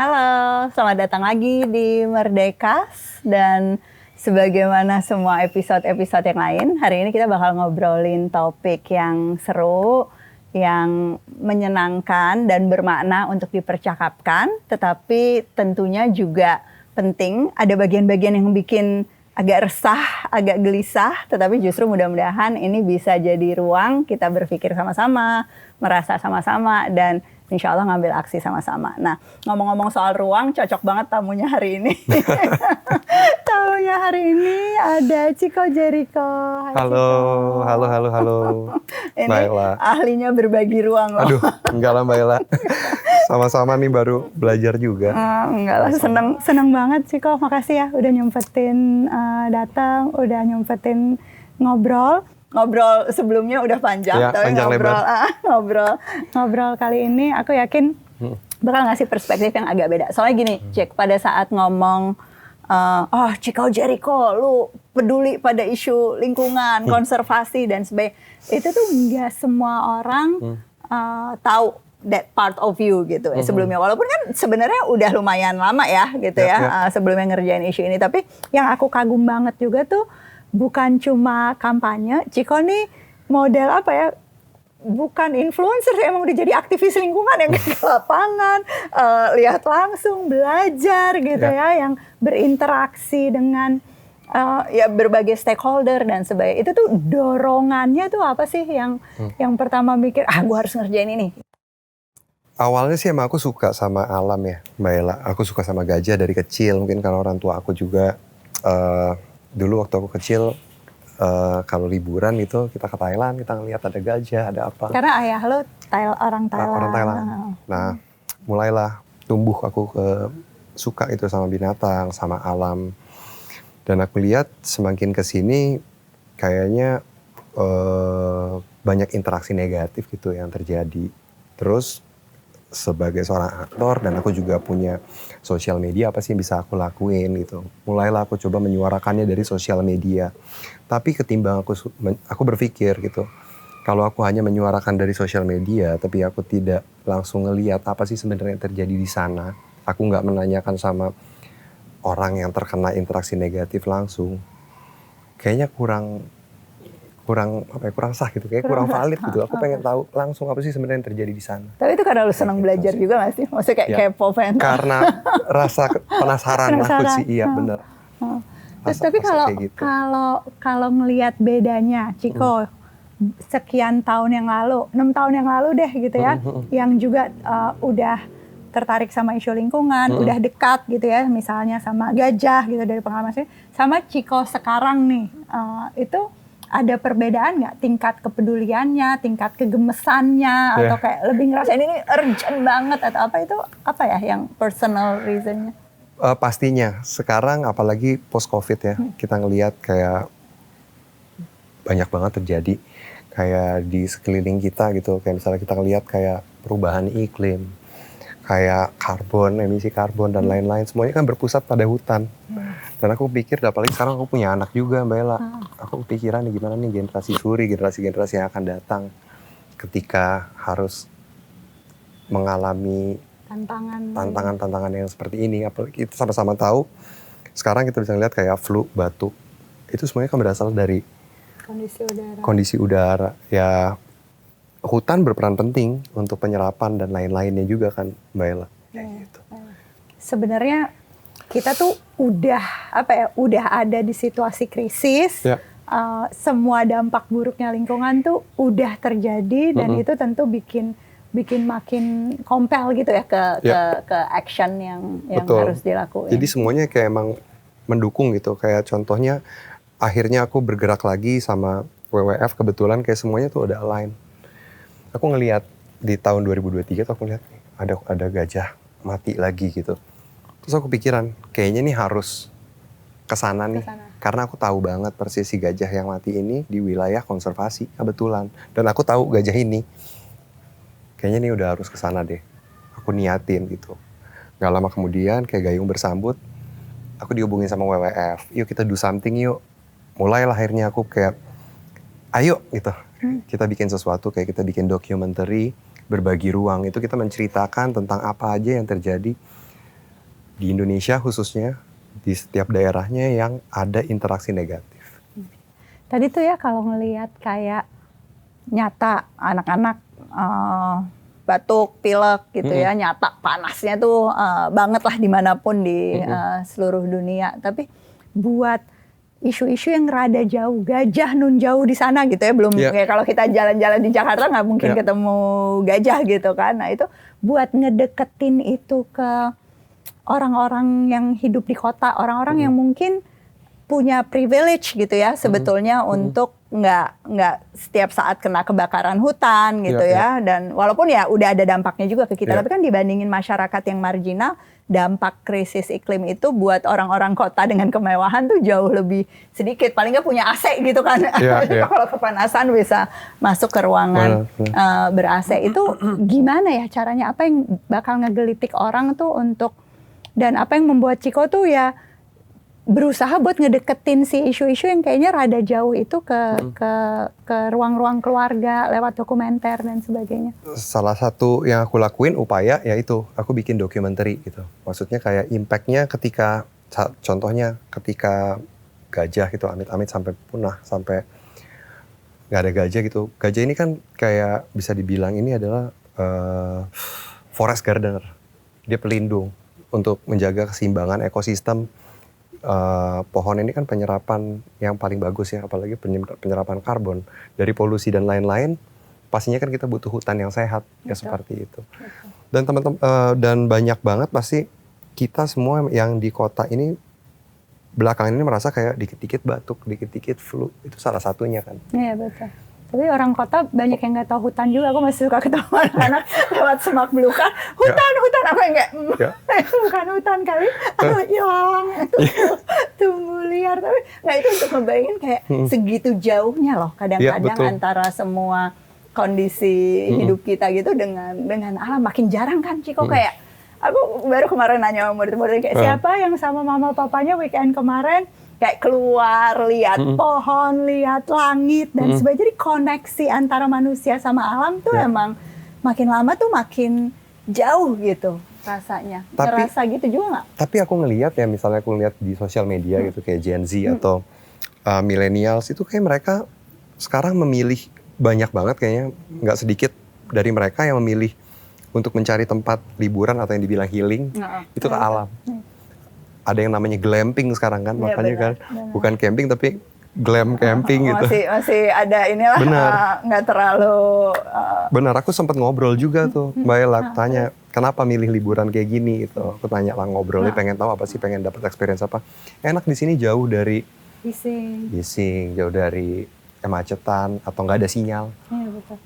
Halo, selamat datang lagi di Merdekas dan sebagaimana semua episode-episode yang lain, hari ini kita bakal ngobrolin topik yang seru, yang menyenangkan dan bermakna untuk dipercakapkan, tetapi tentunya juga penting, ada bagian-bagian yang bikin agak resah, agak gelisah, tetapi justru mudah-mudahan ini bisa jadi ruang kita berpikir sama-sama, merasa sama-sama, dan insya Allah ngambil aksi sama-sama. Nah, ngomong-ngomong soal ruang, cocok banget tamunya hari ini. Tamunya hari ini ada Chico Jericho. Hai, halo, Chico. halo. Ini Mbak Ella. ahlinya berbagi ruang loh. Aduh, enggak lah Mbak Ella. Sama-sama nih baru belajar juga. Enggak lah, seneng banget Chico. Makasih ya udah nyempetin datang, udah nyempetin ngobrol sebelumnya udah panjang, ya, tapi panjang ngobrol kali ini aku yakin bakal ngasih perspektif yang agak beda. Soalnya gini, Cik, pada saat ngomong, Chico Jericho, lu peduli pada isu lingkungan, konservasi dan sebagainya, itu tuh nggak semua orang tahu that part of you gitu ya sebelumnya. Walaupun kan sebenarnya udah lumayan lama ya gitu ya. Sebelumnya ngerjain isu ini, tapi yang aku kagum banget juga tuh bukan cuma kampanye, Chico nih model apa ya, bukan influencer, emang udah jadi aktivis lingkungan yang ke lapangan, lihat langsung, belajar gitu ya, yang berinteraksi dengan ya berbagai stakeholder dan sebagainya. Itu tuh dorongannya tuh apa sih yang pertama mikir, gue harus ngerjain ini? Awalnya sih emang aku suka sama alam ya, Mbak Ella. Aku suka sama gajah dari kecil, mungkin karena orang tua aku juga. Dulu waktu aku kecil, kalau liburan gitu kita ke Thailand, kita ngeliat ada gajah, ada apa. Karena ayah lo orang Thailand. Orang Thailand. Nah, mulailah tumbuh aku suka itu sama binatang, sama alam. Dan aku lihat semakin kesini kayaknya banyak interaksi negatif gitu yang terjadi. Terus sebagai seorang aktor dan aku juga punya sosial media, apa sih yang bisa aku lakuin gitu. Mulailah aku coba menyuarakannya dari sosial media. Tapi ketimbang aku berpikir gitu, kalau aku hanya menyuarakan dari sosial media tapi aku tidak langsung ngelihat apa sih sebenarnya yang terjadi di sana, aku nggak menanyakan sama orang yang terkena interaksi negatif langsung, kayaknya kurang sah gitu, kayak kurang valid gitu. Aku pengen tahu langsung apa sih sebenarnya yang terjadi di sana. Tapi itu karena lu senang belajar juga nggak sih? Maksudnya kayak kepo, pengen tahu. Karena rasa penasaran aku sih, iya benar. Terus tapi kalau ngelihat bedanya, Chico, sekian tahun yang lalu, 6 tahun yang lalu deh gitu ya, yang juga udah tertarik sama isu lingkungan, udah dekat gitu ya, misalnya sama gajah gitu dari pengalaman saya, sama Chico sekarang nih, itu ada perbedaan nggak tingkat kepeduliannya, tingkat kegemesannya, atau kayak lebih ngerasain ini urgent banget atau apa, itu apa ya yang personal reasonnya? Pastinya sekarang apalagi post COVID ya, kita ngelihat kayak banyak banget terjadi kayak di sekeliling kita gitu, kayak misalnya kita ngelihat kayak perubahan iklim, kayak emisi karbon dan lain-lain, semuanya kan berpusat pada hutan. Dan aku pikir, apalagi sekarang aku punya anak juga Mbak Ella, aku kepikiran nih gimana nih generasi yang akan datang ketika harus mengalami tantangan yang seperti ini. Apalagi kita sama-sama tahu, sekarang kita bisa lihat kayak flu, batuk, itu semuanya kan berasal dari kondisi udara. Ya, hutan berperan penting untuk penyerapan dan lain-lainnya juga kan Mbak Ella. Gitu. Sebenarnya kita tuh udah ada di situasi krisis, semua dampak buruknya lingkungan tuh udah terjadi, dan itu tentu bikin makin compel gitu ya ke action yang harus dilakukan. Jadi semuanya kayak emang mendukung gitu. Kayak contohnya akhirnya aku bergerak lagi sama WWF, kebetulan kayak semuanya tuh udah align. Aku ngelihat di tahun 2023 tuh aku lihat ada gajah mati lagi gitu. Terus aku pikiran, kayaknya nih harus kesana nih. Karena aku tahu banget persis si gajah yang mati ini di wilayah konservasi, kebetulan. Dan aku tahu gajah ini, kayaknya nih udah harus kesana deh. Aku niatin gitu. Gak lama kemudian, kayak gayung bersambut, aku dihubungin sama WWF. Yuk kita do something yuk. Mulailah akhirnya aku kayak, ayo gitu. Kita bikin sesuatu, kayak kita bikin dokumenter, berbagi ruang. Itu kita menceritakan tentang apa aja yang terjadi di Indonesia khususnya di setiap daerahnya yang ada interaksi negatif. Tadi tuh ya kalau ngelihat kayak nyata anak-anak batuk, pilek gitu ya, nyata panasnya tuh banget lah dimanapun di seluruh dunia. Tapi buat isu-isu yang rada jauh, gajah nun jauh di sana gitu ya, belum kayak kalau kita jalan-jalan di Jakarta nggak mungkin ketemu gajah gitu kan. Nah itu buat ngedeketin itu ke orang-orang yang hidup di kota, orang-orang yang mungkin punya privilege gitu ya sebetulnya untuk nggak setiap saat kena kebakaran hutan gitu ya. Dan walaupun ya udah ada dampaknya juga ke kita, tapi kan dibandingin masyarakat yang marginal, dampak krisis iklim itu buat orang-orang kota dengan kemewahan tuh jauh lebih sedikit. Paling nggak punya AC gitu kan. Kalau kepanasan bisa masuk ke ruangan ber-AC. Itu gimana ya caranya? Apa yang bakal ngegelitik orang tuh untuk, dan apa yang membuat Chiko tuh ya berusaha buat ngedeketin si isu-isu yang kayaknya rada jauh itu ke ruang-ruang keluarga lewat dokumenter dan sebagainya. Salah satu yang aku lakuin upaya yaitu aku bikin dokumenter gitu. Maksudnya kayak impact-nya ketika, contohnya ketika gajah gitu amit-amit sampai punah, sampai nggak ada gajah gitu. Gajah ini kan kayak bisa dibilang ini adalah forest gardener. Dia pelindung untuk menjaga keseimbangan ekosistem. Pohon ini kan penyerapan yang paling bagus ya, apalagi penyerapan karbon dari polusi dan lain-lain. Pastinya kan kita butuh hutan yang sehat ya, seperti itu. Dan teman-teman dan banyak banget pasti kita semua yang di kota ini belakangan ini merasa kayak dikit-dikit batuk, dikit-dikit flu, itu salah satunya kan. Iya betul. Tapi orang kota banyak yang nggak tahu hutan juga. Aku masih suka ketemu anak-anak lewat semak belukar. Hutan, apa yang kayak, bukan hutan kali. Ilalang, tumbuh liar. Tapi nggak, itu untuk ngebayangin kayak segitu jauhnya loh. Kadang-kadang antara semua kondisi hidup kita gitu dengan alam. Makin jarang kan, Chiko kayak. Aku baru kemarin nanya sama murid-murid kayak siapa yang sama mama papanya weekend kemarin kayak keluar, lihat pohon, lihat langit, dan sebagainya. Jadi koneksi antara manusia sama alam tuh emang makin lama tuh makin jauh gitu rasanya. Ngerasa gitu juga nggak? Tapi aku ngelihat ya, misalnya aku ngelihat di sosial media gitu, kayak Gen Z atau millennials, itu kayak mereka sekarang memilih banyak banget kayaknya, nggak sedikit dari mereka yang memilih untuk mencari tempat liburan atau yang dibilang healing, itu ke alam. Ada yang namanya glamping sekarang kan, makanya kan bukan camping tapi glam camping gitu. Masih ada inilah, nggak terlalu. Benar, aku sempat ngobrol juga tuh, Mbak Ella, tanya kenapa milih liburan kayak gini gitu. Aku tanya lah, ngobrolnya pengen tahu apa sih, pengen dapat experience apa. Enak di sini, jauh dari bising, jauh dari kemacetan atau nggak ada sinyal. Iya betul.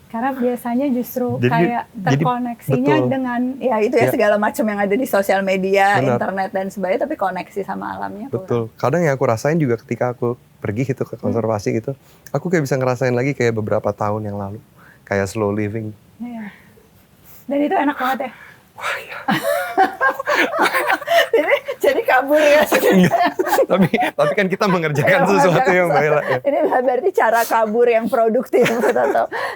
Karena biasanya justru kayak terkoneksinya dengan ya itu ya segala macam yang ada di sosial media, internet dan sebagainya, tapi koneksi sama alamnya. Betul. Kadang yang aku rasain juga ketika aku pergi gitu ke konservasi gitu, aku kayak bisa ngerasain lagi kayak beberapa tahun yang lalu, kayak slow living. Iya. Dan itu enak banget ya. Wah ya. Jadi kabur ya. tapi kan kita mengerjakan sesuatu yang baik lah. Ya. Ini berarti cara kabur yang produktif.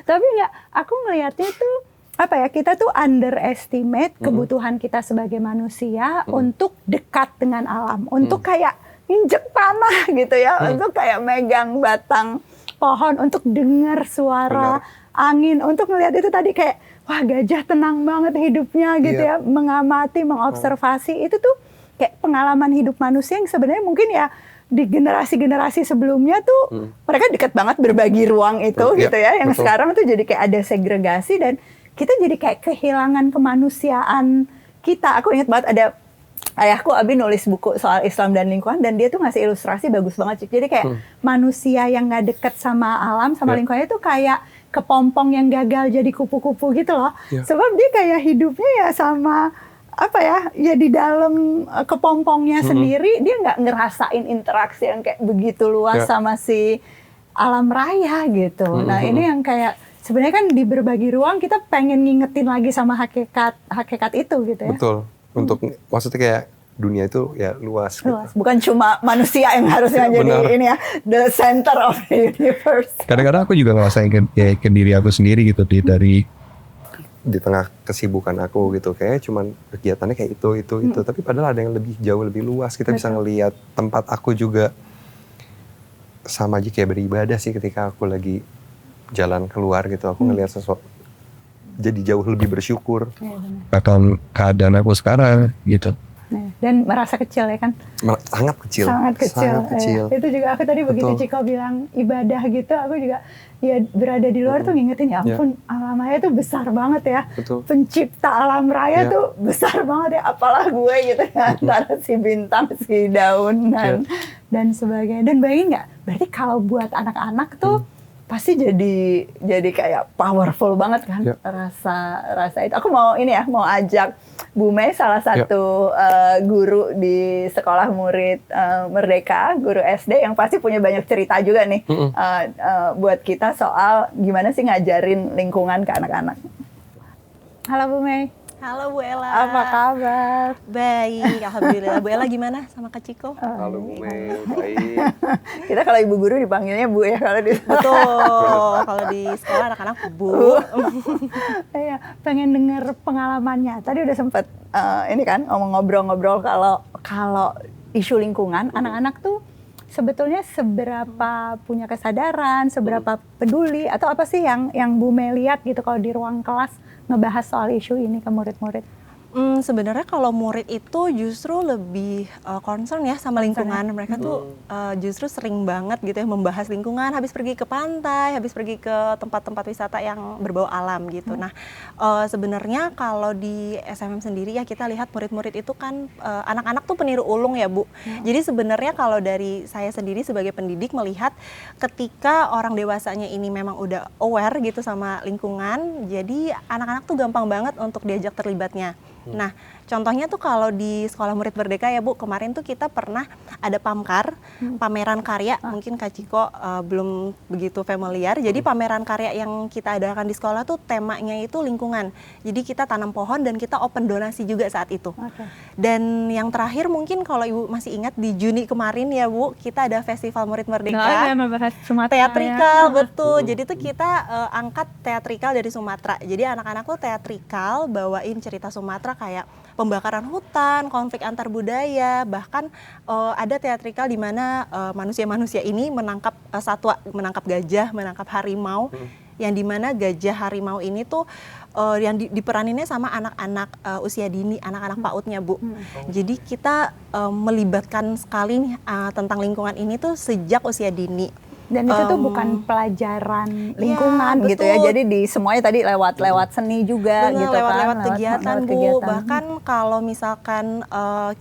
Tapi nggak, aku ngelihatnya tuh apa ya, kita tuh underestimate kebutuhan kita sebagai manusia untuk dekat dengan alam, untuk kayak injek tanah gitu ya, untuk kayak megang batang pohon, untuk dengar suara angin, untuk ngelihat itu tadi kayak wah gajah tenang banget hidupnya gitu ya, mengamati, mengobservasi. Itu tuh kayak pengalaman hidup manusia yang sebenarnya mungkin ya di generasi-generasi sebelumnya tuh mereka dekat banget berbagi ruang itu gitu ya. Yang sekarang tuh jadi kayak ada segregasi dan kita jadi kayak kehilangan kemanusiaan kita. Aku ingat banget ada ayahku, Abi, nulis buku soal Islam dan lingkungan, dan dia tuh ngasih ilustrasi bagus banget. Jadi kayak manusia yang nggak deket sama alam, sama lingkungannya tuh kayak kepompong yang gagal jadi kupu-kupu gitu loh. Sebab dia kayak hidupnya ya sama apa ya di dalam kepompongnya sendiri, dia nggak ngerasain interaksi yang kayak begitu luas sama si alam raya gitu. Nah ini yang kayak sebenarnya kan di berbagi ruang kita pengen ngingetin lagi sama hakikat itu gitu ya. Betul. Untuk maksudnya kayak dunia itu ya luas. Luas. Gitu. Bukan cuma manusia yang harusnya jadi ini ya, the center of the universe. Kadang-kadang aku juga ngerasain ke diri aku sendiri gitu, dari di tengah kesibukan aku gitu, kayak cuman kegiatannya kayak itu. Tapi padahal ada yang jauh lebih luas. Kita bisa ngelihat tempat aku juga sama aja kayak beribadah sih ketika aku lagi jalan keluar gitu. Aku ngelihat sesuatu jadi jauh lebih bersyukur akan keadaan aku sekarang gitu. Dan merasa kecil ya kan? Sangat kecil. Sangat kecil. Ya. Itu juga aku tadi begitu Ciko bilang ibadah gitu, aku juga ya berada di luar tuh ngingetin ya ampun alam raya tuh besar banget ya. Pencipta alam raya tuh besar banget ya, apalah gue gitu ya, antara si bintang, si daun dan sebagainya. Dan bayangin nggak? Berarti kalau buat anak-anak tuh pasti jadi kayak powerful banget kan rasa itu. Aku mau ajak Bu Mei, salah satu guru di sekolah murid Merdeka, guru SD yang pasti punya banyak cerita juga nih buat kita soal gimana sih ngajarin lingkungan ke anak-anak. Halo Bu Mei. Halo Bu Ella. Apa kabar? Baik, alhamdulillah. Bu Ella gimana sama Kak Ciko? Halo Bu Mei, baik. Kita kalau ibu guru dipanggilnya Bu ya kalau di Betul. Kalau di sekolah anak-anak Bu. Iya, pengen denger pengalamannya. Tadi udah sempet ini kan ngobrol-ngobrol kalau isu lingkungan, anak-anak tuh sebetulnya seberapa punya kesadaran, seberapa peduli, atau apa sih yang Bu Mei lihat gitu kalau di ruang kelas ngebahas soal isu ini ke murid-murid? Sebenarnya kalau murid itu justru lebih concern ya sama lingkungan. Mereka tuh justru sering banget gitu ya membahas lingkungan, habis pergi ke pantai, habis pergi ke tempat-tempat wisata yang berbau alam gitu. Nah, sebenarnya kalau di SMM sendiri ya kita lihat murid-murid itu kan anak-anak tuh peniru ulung ya Bu. Jadi sebenarnya kalau dari saya sendiri sebagai pendidik melihat ketika orang dewasanya ini memang udah aware gitu sama lingkungan, jadi anak-anak tuh gampang banget untuk diajak terlibatnya. Nah, contohnya tuh kalau di Sekolah Murid Merdeka ya Bu, kemarin tuh kita pernah ada PAMKAR, pameran karya, mungkin Kak Ciko belum begitu familiar. Jadi pameran karya yang kita adakan di sekolah tuh temanya itu lingkungan. Jadi kita tanam pohon dan kita open donasi juga saat itu. Dan yang terakhir mungkin kalau Ibu masih ingat di Juni kemarin ya Bu, kita ada Festival Murid Merdeka. Teatrikal, betul. Jadi tuh kita angkat teatrikal dari Sumatera. Jadi anak-anak tuh teatrikal bawain cerita Sumatera kayak pembakaran hutan, konflik antar budaya, bahkan ada teatrikal di mana manusia-manusia ini menangkap satwa, menangkap gajah, menangkap harimau, yang di mana gajah harimau ini tuh yang diperaninnya sama anak-anak usia dini, anak-anak PAUD-nya Bu. Jadi kita melibatkan sekali nih tentang lingkungan ini tuh sejak usia dini. Dan itu tuh bukan pelajaran lingkungan gitu ya, jadi di semuanya tadi lewat seni juga gitu kan. Lewat kegiatan Bu, bahkan kalau misalkan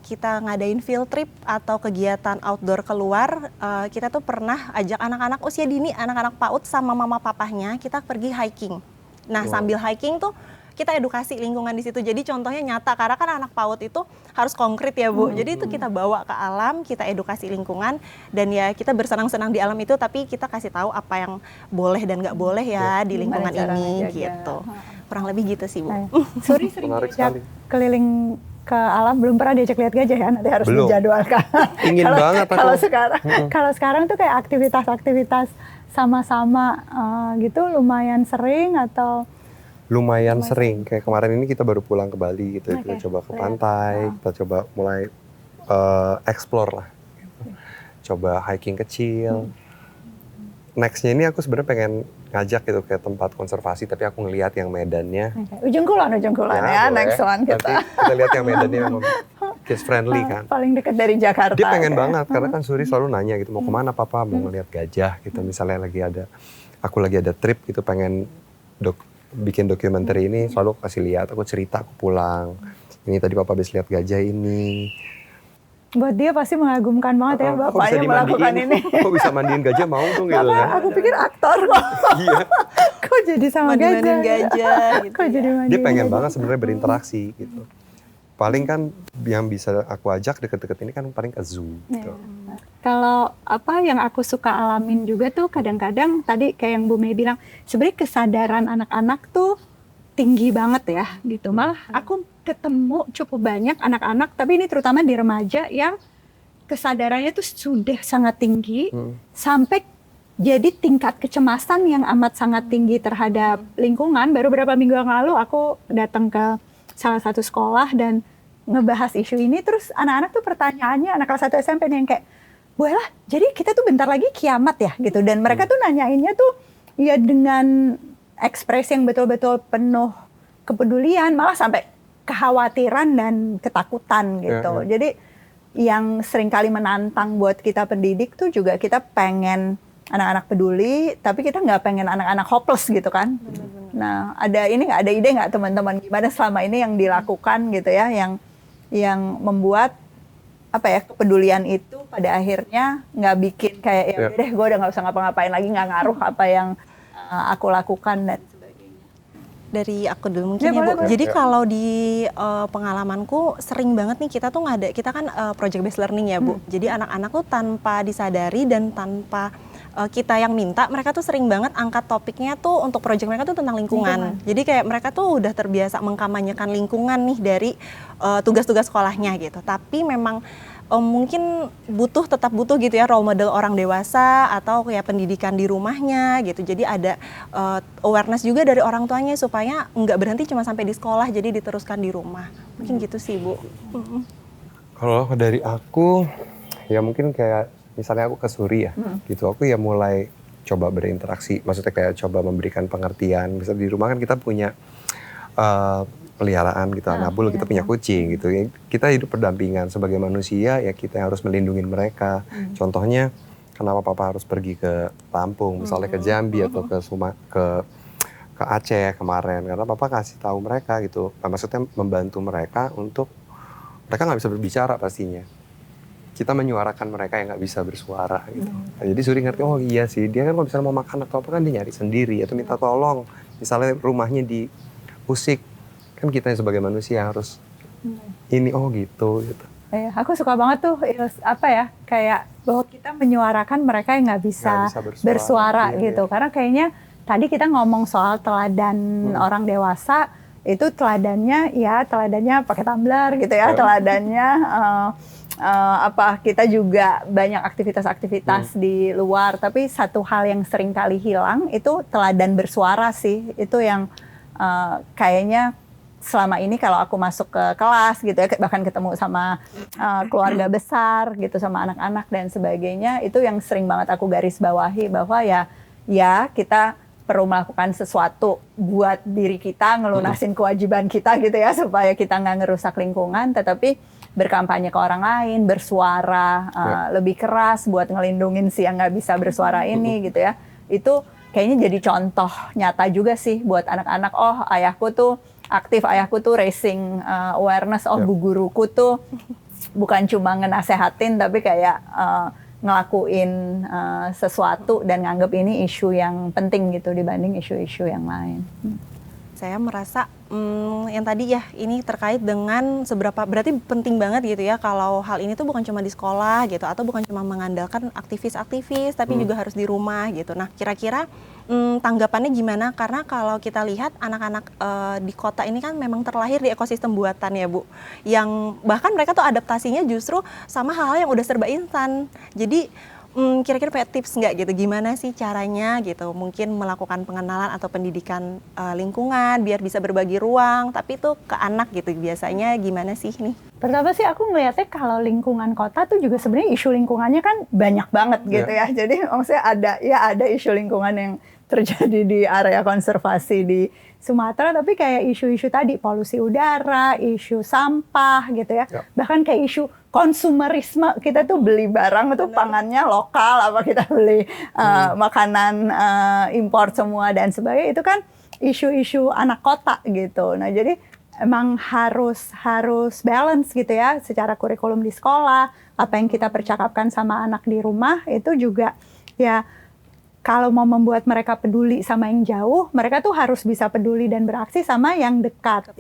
kita ngadain field trip atau kegiatan outdoor keluar, kita tuh pernah ajak anak-anak usia dini, anak-anak PAUD sama mama papahnya, kita pergi hiking. Nah sambil hiking tuh kita edukasi lingkungan di situ. Jadi contohnya nyata, karena kan anak PAUD itu harus konkret ya Bu. Jadi itu kita bawa ke alam, kita edukasi lingkungan, dan ya kita bersenang-senang di alam itu, tapi kita kasih tahu apa yang boleh dan nggak boleh ya di lingkungan ini gitu. Kurang lebih gitu sih Bu. Suri sering diajak keliling ke alam, belum pernah diajak lihat gajah ya, nanti harus dijadwalkan. Ingin banget aku. Kalau sekarang tuh kayak aktivitas-aktivitas sama-sama gitu lumayan sering atau? Lumayan sering, kayak kemarin ini kita baru pulang ke Bali gitu, kita coba ke pantai, kita coba mulai explore lah, gitu. Coba hiking kecil. Nextnya ini aku sebenarnya pengen ngajak gitu ke tempat konservasi, tapi aku ngelihat yang medannya. Ujung kulon ya, next one kita. Nanti kita lihat yang medannya memang kids friendly kan. Paling dekat dari Jakarta. Dia pengen banget, karena kan Suri selalu nanya gitu, mau kemana Papa, mau ngelihat gajah gitu, misalnya aku lagi ada trip gitu, pengen bikin dokumenter ini, selalu kasih lihat, aku cerita, aku pulang. Ini tadi Papa habis lihat gajah ini. Buat dia pasti mengagumkan banget ya bapaknya melakukan ini. Kok bisa mandiin gajah, mau tuh gitu kan. Aku pikir aktor kok. Iya. Kok jadi sama gajah gitu. Kok jadi mandiin dia pengen gajah. banget sebenarnya berinteraksi gitu. Paling kan yang bisa aku ajak deket-deket ini kan paling ke zoo gitu. Kalau apa yang aku suka alamin juga tuh kadang-kadang tadi kayak yang Bu Mei bilang, sebenarnya kesadaran anak-anak tuh tinggi banget ya gitu. Malah aku ketemu cukup banyak anak-anak, tapi ini terutama di remaja yang kesadarannya tuh sudah sangat tinggi sampai Jadi tingkat kecemasan yang amat sangat tinggi terhadap lingkungan. Baru beberapa minggu yang lalu aku datang ke salah satu sekolah dan ngebahas isu ini. Terus anak-anak tuh pertanyaannya, anak kelas 1 SMP nih yang kayak, Bu Ella, jadi kita tuh bentar lagi kiamat ya gitu. Dan mereka tuh nanyainnya tuh ya dengan ekspresi yang betul-betul penuh kepedulian, malah sampai kekhawatiran dan ketakutan gitu. Jadi yang seringkali menantang buat kita pendidik tuh juga kita pengen anak-anak peduli, tapi kita nggak pengen anak-anak hopeless gitu kan. Nah, ada ide nggak teman-teman gimana selama ini yang dilakukan gitu ya, yang membuat apa ya, kepedulian itu pada akhirnya nggak bikin kayak ya udah deh gue udah nggak usah ngapa-ngapain lagi, nggak ngaruh apa yang aku lakukan dan sebagainya. Dari aku dulu mungkin ya, Bu. Jadi kalau di pengalamanku sering banget nih kita kan project based learning ya, Bu. Jadi anak-anak tuh tanpa disadari dan tanpa kita yang minta, mereka tuh sering banget angkat topiknya tuh untuk project mereka tuh tentang lingkungan. Jadi kayak mereka tuh udah terbiasa mengkampanyekan lingkungan nih dari tugas-tugas sekolahnya gitu. Tapi memang mungkin tetap butuh gitu ya role model orang dewasa atau kayak pendidikan di rumahnya gitu. Jadi ada awareness juga dari orang tuanya supaya nggak berhenti cuma sampai di sekolah, jadi diteruskan di rumah. Mungkin gitu sih, Bu. Kalau dari aku ya mungkin kayak misalnya aku ke Suri ya, gitu aku ya mulai coba berinteraksi, maksudnya kayak coba memberikan pengertian. Misalnya di rumah kan kita punya peliharaan gitu, Nabul, kita punya kucing gitu. Kita hidup berdampingan sebagai manusia, ya kita harus melindungi mereka. Contohnya, kenapa papa harus pergi ke Lampung, misalnya ke Jambi atau ke Aceh kemarin, karena papa kasih tahu mereka gitu. Maksudnya membantu mereka untuk mereka nggak bisa berbicara pastinya. Kita menyuarakan mereka yang nggak bisa bersuara gitu. Nah, jadi Suri ngerti, oh iya sih, dia kan kalau misalnya mau makan atau apa kan dia nyari sendiri atau minta tolong. Misalnya rumahnya diusik, kan kita sebagai manusia harus ini, oh gitu. Aku suka banget tuh kayak bahwa kita menyuarakan mereka yang nggak bisa bersuara gitu. Karena kayaknya tadi kita ngomong soal teladan orang dewasa, itu teladannya pakai tumbler gitu ya, teladannya kita juga banyak aktivitas-aktivitas di luar, tapi satu hal yang sering kali hilang itu teladan bersuara sih. Itu yang kayaknya selama ini kalau aku masuk ke kelas gitu ya, bahkan ketemu sama keluarga besar gitu, sama anak-anak dan sebagainya, itu yang sering banget aku garis bawahi bahwa ya kita perlu melakukan sesuatu buat diri kita, ngelunasin kewajiban kita gitu ya, supaya kita nggak ngerusak lingkungan, tetapi berkampanye ke orang lain, bersuara lebih keras buat ngelindungin si yang nggak bisa bersuara ini gitu ya. Itu kayaknya jadi contoh nyata juga sih buat anak-anak. Oh, ayahku tuh aktif, ayahku tuh raising awareness. Oh, bu guruku tuh bukan cuma ngenasehatin, tapi kayak ngelakuin sesuatu dan nganggep ini isu yang penting gitu dibanding isu-isu yang lain. Saya merasa yang tadi ya, ini terkait dengan seberapa berarti penting banget gitu ya kalau hal ini tuh bukan cuma di sekolah gitu, atau bukan cuma mengandalkan aktivis-aktivis, tapi juga harus di rumah gitu. Nah, kira-kira tanggapannya gimana? Karena kalau kita lihat anak-anak di kota ini kan memang terlahir di ekosistem buatan ya, Bu, yang bahkan mereka tuh adaptasinya justru sama hal-hal yang udah serba instan. Jadi kira-kira punya tips nggak gitu, gimana sih caranya gitu, mungkin melakukan pengenalan atau pendidikan lingkungan biar bisa berbagi ruang, tapi itu ke anak gitu, biasanya gimana sih nih? Pertama sih aku ngelihatnya kalau lingkungan kota tuh juga sebenarnya isu lingkungannya kan banyak banget gitu ya. Jadi maksudnya ada isu lingkungan yang terjadi di area konservasi di Sumatera, tapi kayak isu-isu tadi, polusi udara, isu sampah gitu ya. Bahkan kayak isu konsumerisme, kita tuh beli barang itu pangannya lokal, apa kita beli makanan impor semua dan sebagainya, itu kan isu-isu anak kota gitu. Nah, jadi emang harus balance gitu ya, secara kurikulum di sekolah, apa yang kita percakapkan sama anak di rumah, itu juga ya kalau mau membuat mereka peduli sama yang jauh, mereka tuh harus bisa peduli dan beraksi sama yang dekat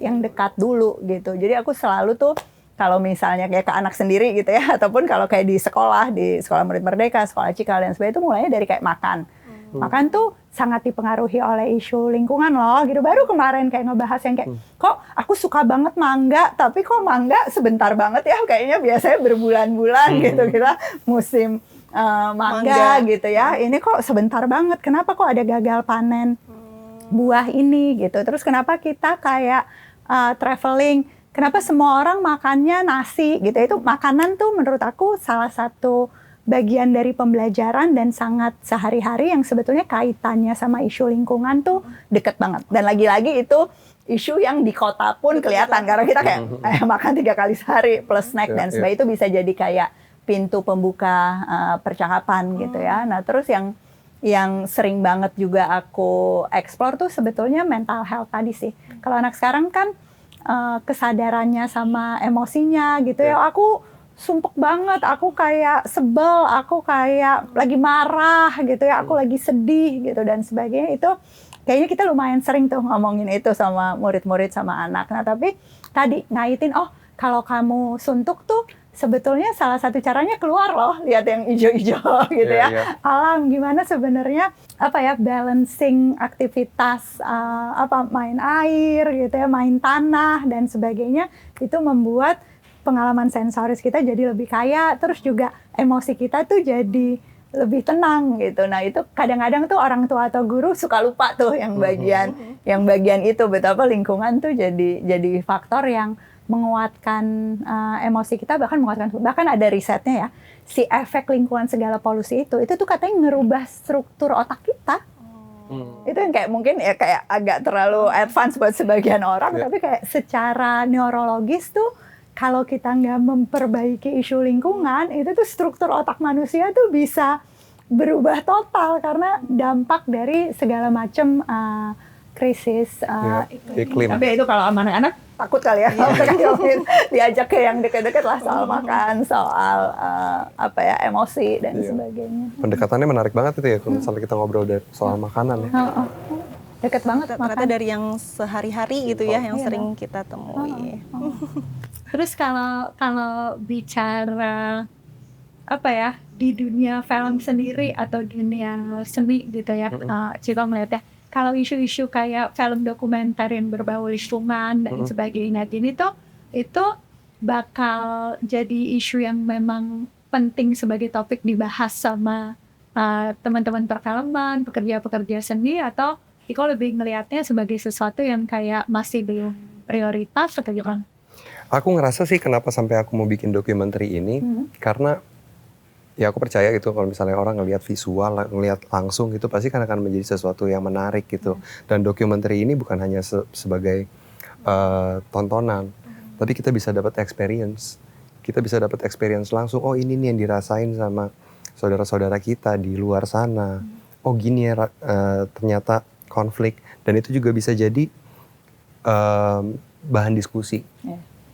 dulu gitu. Jadi aku selalu tuh kalau misalnya kayak ke anak sendiri gitu ya, ataupun kalau kayak di sekolah Murid Merdeka, sekolah Cikal dan sebagainya, itu mulainya dari kayak makan. Makan tuh sangat dipengaruhi oleh isu lingkungan loh gitu. Baru kemarin kayak ngebahas yang kayak, kok aku suka banget mangga, tapi kok mangga sebentar banget ya, kayaknya biasanya berbulan-bulan gitu kita musim mangga gitu ya. Ini kok sebentar banget. Kenapa kok ada gagal panen buah ini gitu. Terus kenapa kita kayak traveling, kenapa semua orang makannya nasi gitu. Itu makanan tuh menurut aku salah satu bagian dari pembelajaran dan sangat sehari-hari yang sebetulnya kaitannya sama isu lingkungan tuh deket banget. Dan lagi-lagi itu isu yang di kota pun kelihatan karena kita kayak makan 3 kali sehari plus snack dan sebagainya, itu bisa jadi kayak pintu pembuka percakapan gitu ya. Nah terus yang sering banget juga aku explore tuh sebetulnya mental health tadi sih. Kalau anak sekarang kan kesadarannya sama emosinya gitu ya. Aku sumpek banget, aku kayak sebel, aku kayak lagi marah gitu ya, aku lagi sedih gitu dan sebagainya. Itu kayaknya kita lumayan sering tuh ngomongin itu sama murid-murid sama anak. Nah tapi tadi ngaitin, oh kalau kamu suntuk tuh sebetulnya salah satu caranya keluar loh, lihat yang hijau-hijau gitu ya. Alam gimana sebenarnya apa ya, balancing aktivitas main air gitu ya, main tanah dan sebagainya, itu membuat pengalaman sensoris kita jadi lebih kaya, terus juga emosi kita tuh jadi lebih tenang gitu. Nah itu kadang-kadang tuh orang tua atau guru suka lupa tuh yang bagian itu, betapa lingkungan tuh jadi faktor yang menguatkan emosi kita, bahkan ada risetnya ya, si efek lingkungan segala polusi itu tuh katanya ngerubah struktur otak kita. Itu yang kayak mungkin ya kayak agak terlalu advance buat sebagian orang, tapi kayak secara neurologis tuh kalau kita nggak memperbaiki isu lingkungan, itu tuh struktur otak manusia tuh bisa berubah total karena dampak dari segala macam krisis iklim. Tapi itu kalau sama anak-anak takut kali ya, diajak ke yang dekat-dekat lah soal makan, soal emosi dan sebagainya. Pendekatannya menarik banget itu ya, kalau misalnya kita ngobrol soal makanan ya. Deket banget ternyata dari yang sehari-hari gitu ya, yang sering kita temui. Terus kalau bicara di dunia film sendiri atau dunia seni gitu ya, Ciko melihatnya kalau isu-isu kayak film dokumenter yang berbau lingkungan dan sebagainya ini tuh itu bakal jadi isu yang memang penting sebagai topik dibahas sama teman-teman perfilman, pekerja-pekerja seni, atau Ciko lebih ngelihatnya sebagai sesuatu yang kayak masih belum prioritas atau gimana? Aku ngerasa sih kenapa sampai aku mau bikin dokumenter ini, karena ya aku percaya gitu kalau misalnya orang ngelihat visual, ngelihat langsung gitu pasti kan akan menjadi sesuatu yang menarik gitu. Dan dokumenter ini bukan hanya sebagai tontonan, tapi kita bisa dapat experience. Kita bisa dapat experience langsung, oh ini nih yang dirasain sama saudara-saudara kita di luar sana. Oh gini ya ternyata konflik, dan itu juga bisa jadi bahan diskusi.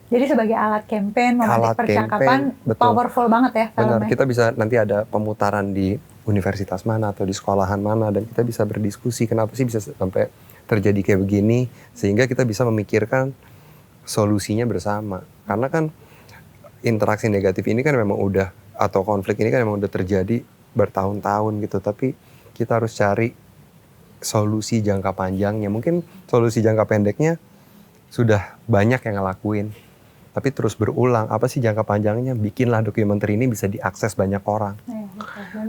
Jadi sebagai alat campaign, memetik percakapan, powerful banget ya filmnya. Benar, kita bisa nanti ada pemutaran di universitas mana atau di sekolahan mana, dan kita bisa berdiskusi kenapa sih bisa sampai terjadi kayak begini, sehingga kita bisa memikirkan solusinya bersama. Karena kan interaksi negatif ini kan memang udah, atau konflik ini kan memang udah terjadi bertahun-tahun gitu, tapi kita harus cari solusi jangka panjangnya. Mungkin solusi jangka pendeknya sudah banyak yang ngelakuin, tapi terus berulang. Apa sih jangka panjangnya? Bikinlah dokumenter ini bisa diakses banyak orang.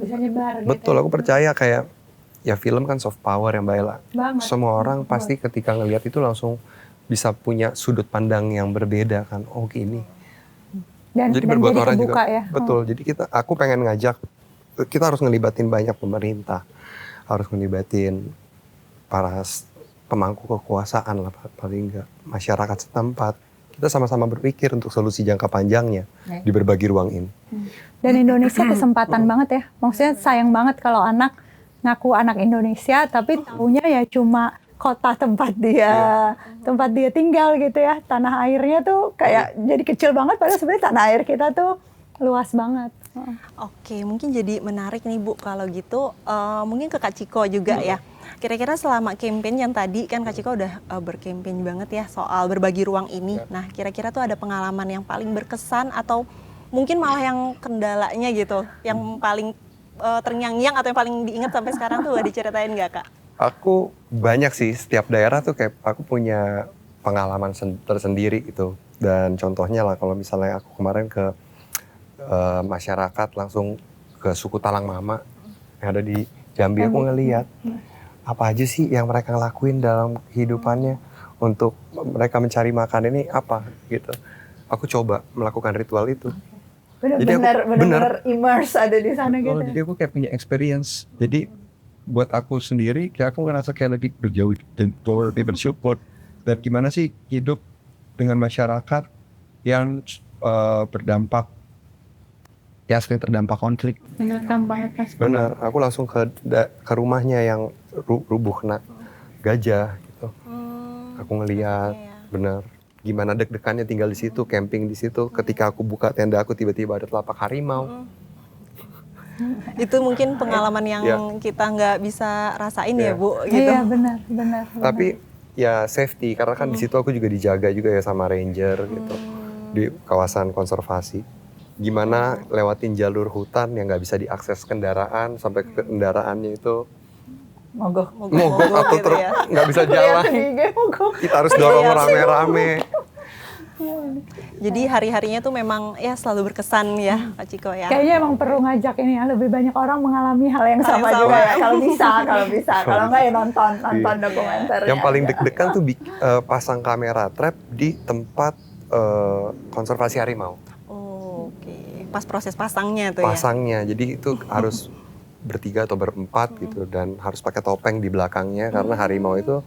Bisa nyebar. Betul, aku percaya kayak ya film kan soft power yang Mbak. Semua orang pasti ketika ngelihat itu langsung bisa punya sudut pandang yang berbeda kan. Oh gini. Jadi berbuat orang juga. Ya? Betul. Jadi aku pengen ngajak, kita harus ngelibatin banyak pemerintah, harus ngelibatin para pemangku kekuasaan lah paling enggak, masyarakat setempat. Kita sama-sama berpikir untuk solusi jangka panjangnya di berbagai ruang ini. Dan Indonesia kesempatan banget ya. Maksudnya sayang banget kalau anak ngaku anak Indonesia tapi tahunya ya cuma kota tempat dia tinggal gitu ya. Tanah airnya tuh kayak jadi kecil banget, padahal sebenarnya tanah air kita tuh luas banget. Oke, mungkin jadi menarik nih Bu kalau gitu, mungkin ke Kak Ciko juga ya. Kira-kira selama campaign yang tadi kan Kak Ciko udah berkampanye banget ya soal berbagi ruang ini. Nah, kira-kira tuh ada pengalaman yang paling berkesan atau mungkin malah yang kendalanya gitu, yang paling terngiang-ngiang atau yang paling diingat sampai sekarang tuh diceritain nggak Kak? Aku banyak sih, setiap daerah tuh kayak aku punya pengalaman tersendiri gitu. Dan contohnya lah kalau misalnya aku kemarin ke masyarakat langsung ke ke suku Talang Mama yang ada di Jambi, aku ngeliat apa aja sih yang mereka ngelakuin dalam kehidupannya untuk mereka mencari makan ini apa gitu. Aku coba melakukan ritual itu. Jadi aku- Benar-benar immerse ada di sana gitu. Jadi aku kayak punya experience. Jadi buat aku sendiri, kayak aku ngerasa kayak lagi berjauh dan bersyukur. Dan gimana sih hidup dengan masyarakat yang berdampak, ya sering terdampak konflik. Menurut banyak kan. Benar, aku langsung ke rumahnya yang rubuh kena gajah gitu. Aku ngeliat, benar. Gimana deg-degannya tinggal di situ, camping di situ. Ketika aku buka tenda aku tiba-tiba ada telapak harimau. Itu mungkin pengalaman yang kita nggak bisa rasain ya Bu gitu. Iya benar. Tapi ya safety, karena kan di situ aku juga dijaga juga ya sama ranger gitu di kawasan konservasi. Gimana lewatin jalur hutan yang nggak bisa diakses kendaraan sampai ke kendaraannya itu Mogok. mogok atau gitu ya. nggak bisa jalan. Kita harus dorong rame-rame. Jadi hari-harinya tuh memang ya selalu berkesan ya Kak Ciko ya. Kayaknya emang perlu ngajak ini ya, lebih banyak orang mengalami hal yang sama sama. juga ya. Kalau bisa. Kalau enggak ya nonton dokumenter. Yang paling deg-degan tuh pasang kamera trap di tempat konservasi harimau. Oh, oke. Pas proses pasangnya tuh ya. Pasangnya, jadi itu harus bertiga atau berempat gitu dan harus pakai topeng di belakangnya karena harimau itu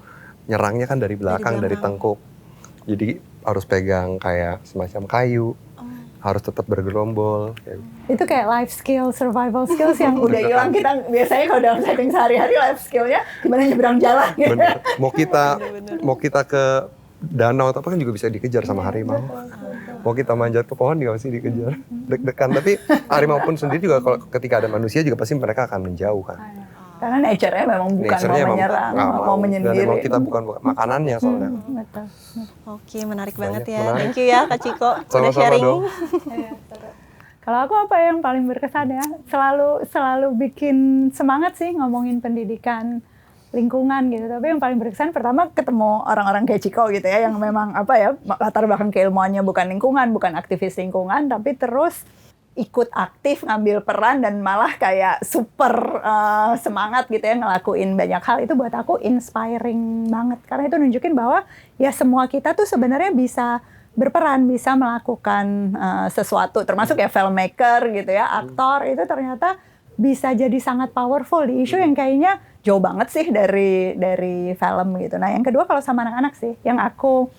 nyerangnya kan dari belakang, dari tengkuk. Jadi harus pegang kayak semacam kayu, harus tetap bergerombol. Itu kayak life skill, survival skills yang udah hilang. Kita biasanya kalau dalam setting sehari-hari life skillnya gimana nyebrang jalan gitu. Bener. Mau kita ke danau atau apa kan juga bisa dikejar sama harimau. Mau kita manjat ke pohon juga pasti dikejar. Deg-degan, tapi harimau pun sendiri juga kalau ketika ada manusia juga pasti mereka akan menjauh kan. Karena nature-nya memang bukan Nature-nya mau menyerang, mau Dan menyendiri. emang kita bukan makanannya soalnya. Betul. Oke, menarik banget Banyak, ya. menarik. Thank you ya Kak Ciko udah Sama-sama sharing. dong. Kalau aku apa yang paling berkesan ya? Selalu bikin semangat sih ngomongin pendidikan lingkungan gitu. Tapi yang paling berkesan pertama ketemu orang-orang kayak Ciko gitu ya, yang memang apa ya, latar belakang keilmuannya bukan lingkungan, bukan aktivis lingkungan, tapi terus ikut aktif ngambil peran dan malah kayak super semangat gitu ya ngelakuin banyak hal. Itu buat aku inspiring banget karena itu nunjukin bahwa ya semua kita tuh sebenarnya bisa berperan, bisa melakukan sesuatu, termasuk ya filmmaker gitu ya, aktor itu ternyata bisa jadi sangat powerful di isu yang kayaknya jauh banget sih dari film gitu. Nah yang kedua kalau sama anak-anak sih, yang aku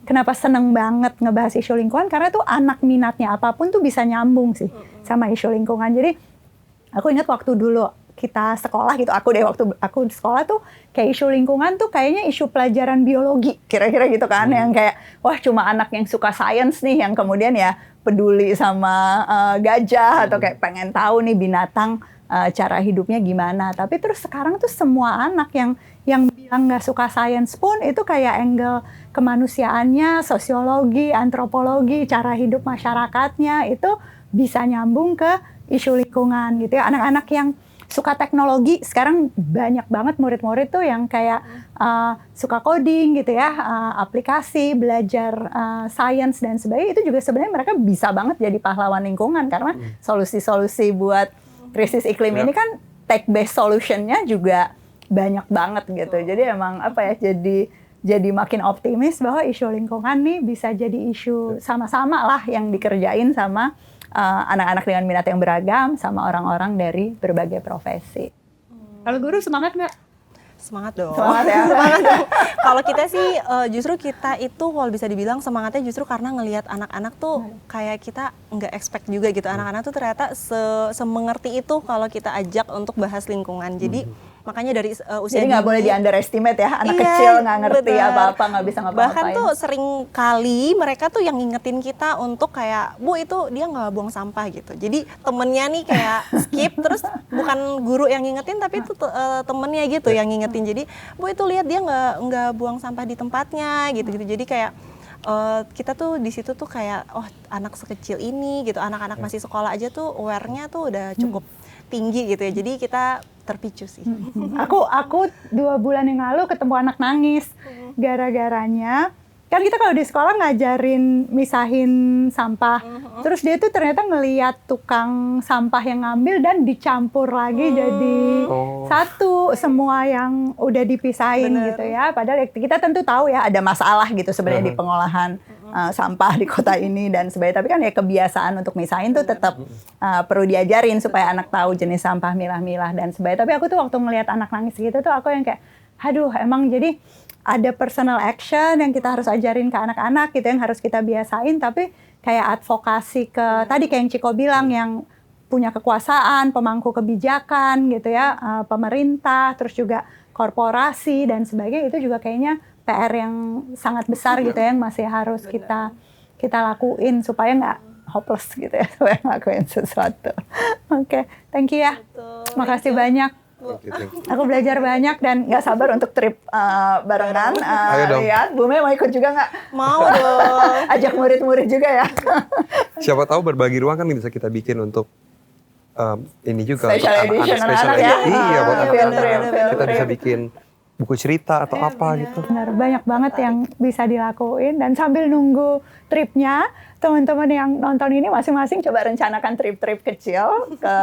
kenapa seneng banget ngebahas isu lingkungan, karena tuh anak minatnya apapun tuh bisa nyambung sih sama isu lingkungan. Jadi aku ingat waktu dulu kita sekolah gitu, waktu aku sekolah tuh kayak isu lingkungan tuh kayaknya isu pelajaran biologi, kira-kira gitu kan, yang kayak wah cuma anak yang suka sains nih yang kemudian ya peduli sama gajah atau kayak pengen tahu nih binatang cara hidupnya gimana. Tapi terus sekarang tuh semua anak yang bilang nggak suka sains pun itu kayak angle kemanusiaannya, sosiologi, antropologi, cara hidup masyarakatnya itu bisa nyambung ke isu lingkungan gitu ya. Anak-anak yang suka teknologi sekarang banyak banget murid-murid tuh yang kayak suka coding gitu ya, aplikasi, belajar sains dan sebagainya. Itu juga sebenarnya mereka bisa banget jadi pahlawan lingkungan karena solusi-solusi buat krisis iklim ini kan tech-based solution-nya juga banyak banget gitu. Jadi emang apa ya, jadi makin optimis bahwa isu lingkungan nih bisa jadi isu sama-sama lah yang dikerjain sama anak-anak dengan minat yang beragam, sama orang-orang dari berbagai profesi. Kalau guru semangat nggak? Semangat dong. Semangat ya. Semangat dong. Kalau kita sih justru kita itu kalau bisa dibilang semangatnya justru karena ngelihat anak-anak tuh kayak kita nggak expect juga gitu. Anak-anak tuh ternyata semengerti itu kalau kita ajak untuk bahas lingkungan. Jadi makanya dari usia Jadi nggak boleh di underestimate ya, anak kecil nggak ngerti bener. apa-apa, nggak bisa ngapa-ngapain. Bahkan tuh sering kali mereka tuh yang ngingetin kita untuk kayak, Bu itu dia nggak buang sampah gitu. Jadi temennya nih kayak skip, terus bukan guru yang ngingetin tapi itu temennya gitu yang ngingetin. Jadi Bu itu lihat dia nggak buang sampah di tempatnya gitu-gitu. Jadi kayak kita tuh di situ tuh kayak oh anak sekecil ini gitu, anak-anak masih sekolah aja tuh aware-nya tuh udah cukup tinggi gitu ya. Jadi kita terpicu sih. Aku 2 bulan yang lalu ketemu anak nangis gara-garanya kan kita kalau di sekolah ngajarin misahin sampah, terus dia tuh ternyata ngeliat tukang sampah yang ngambil dan dicampur lagi jadi satu semua yang udah dipisahin gitu ya. Padahal kita tentu tahu ya ada masalah gitu sebenarnya di pengolahan sampah di kota ini dan sebagainya. Tapi kan ya kebiasaan untuk misahin tuh tetap perlu diajarin supaya anak tahu jenis sampah milah-milah dan sebagainya. Tapi aku tuh waktu ngelihat anak nangis gitu tuh aku yang kayak, aduh emang jadi ada personal action yang kita harus ajarin ke anak-anak gitu yang harus kita biasain, tapi kayak advokasi ke tadi kayak yang Ciko bilang yang punya kekuasaan, pemangku kebijakan gitu ya, pemerintah, terus juga korporasi dan sebagainya, itu juga kayaknya PR yang sangat besar gitu ya yang masih harus kita lakuin supaya nggak hopeless gitu ya, supaya ngelakuin sesuatu. Oke, thank you ya. Makasih banyak. Thank you. Aku belajar banyak dan nggak sabar untuk trip barengan. Ayo dong. Lihat, Bu Mei mau ikut juga nggak? Mau dong. Ajak murid-murid juga ya. Siapa tahu berbagi ruang kan bisa kita bikin untuk ini juga Special untuk edition special anak-anak ya. edition. Iya, buat Field anak-anak. trip, field Kita bisa trip. bikin buku cerita atau apa gitu. Benar, banyak banget yang bisa dilakuin dan sambil nunggu tripnya, teman-teman yang nonton ini masing-masing coba rencanakan trip-trip kecil ke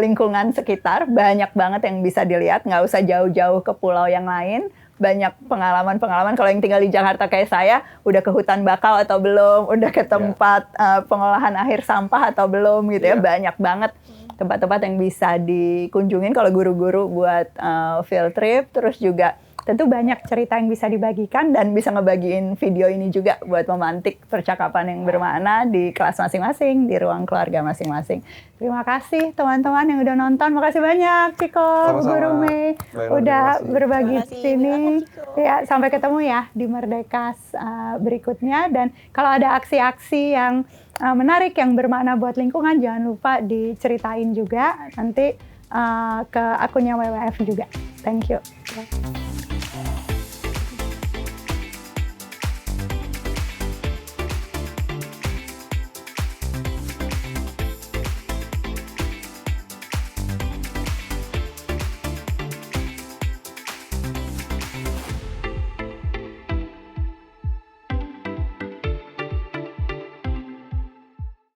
lingkungan sekitar. Banyak banget yang bisa dilihat, nggak usah jauh-jauh ke pulau yang lain. Banyak pengalaman-pengalaman. Kalau yang tinggal di Jakarta kayak saya, udah ke hutan bakau atau belum, udah ke tempat pengolahan akhir sampah atau belum gitu ya. Banyak banget tempat-tempat yang bisa dikunjungin kalau guru-guru buat field trip. Terus juga tentu banyak cerita yang bisa dibagikan dan bisa ngebagiin video ini juga buat memantik percakapan yang bermakna di kelas masing-masing, di ruang keluarga masing-masing. Terima kasih teman-teman yang udah nonton. Makasih banyak Ciko, Sama-sama. Guru Mei Baiklah, udah terima kasih. berbagi di Terima kasih sini. banyak, Ciko. Ya, sampai ketemu ya di Merdekas berikutnya. Dan kalau ada aksi-aksi yang menarik yang bermakna buat lingkungan, jangan lupa diceritain juga nanti ke akunnya WWF juga. Thank you.